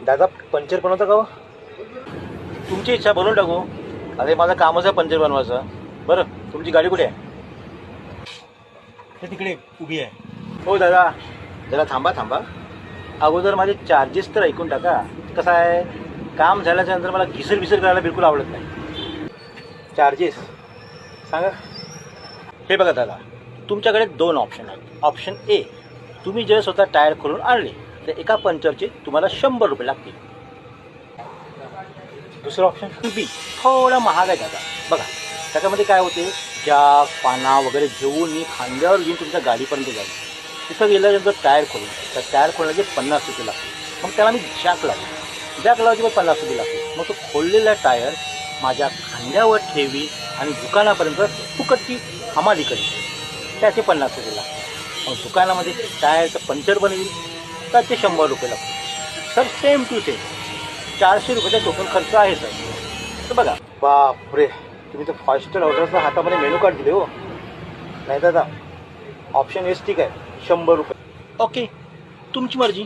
दादा पंचर बनवता का हो? तुमची इच्छा बनवून टाकू. अरे माझं कामच आहे पंचर बनवायचं. बरं तुमची गाडी कुठे आहे? ते तिकडे उभी आहे. हो दादा जरा थांबा. अगोदर माझे चार्जेस तर ऐकून टाका. कसं आहे काम झाल्याच्या नंतर मला घिसर करायला बिलकुल आवडत नाही. चार्जेस सांगा. हे बघा दादा तुमच्याकडे 2 ऑप्शन आहेत. ऑप्शन ए, तुम्ही जर स्वतः टायर खोलून आणले तर एका पंक्चरचे तुम्हाला 100 रुपये लागतील. दुसरं ऑप्शन बी, थोडा महाग आहे दादा. बघा त्याच्यामध्ये काय होते, जॅक पाना वगैरे घेऊन मी खांद्यावर घेऊन तुमच्या गाडीपर्यंत जाईल. तिथं गेल्यानंतर टायर खोलून तर टायर खोलण्याचे 50 रुपये लागतील. मग त्याला मी जॅक लावली पण 50 रुपये लागतील. मग तो खोललेला टायर माझ्या खांद्यावर ठेवी आणि दुकानापर्यंत फुकटची हमाली करी, त्याचे 50 रुपये लागतील. मग दुकानामध्ये टायरचं पंक्चर बनवेल त्याचे 100 रुपये लागतील. सर सेम टू सेम 400 रुपयाचा टोटल खर्च आहे सर. तर बघा बापरे, तुम्ही तर 5 स्टार हॉटेलचा हातामध्ये मेनू कार्ड दिले हो. नाही दादा ऑप्शन एस ठीक आहे, 100 रुपये. ओके तुमची मर्जी.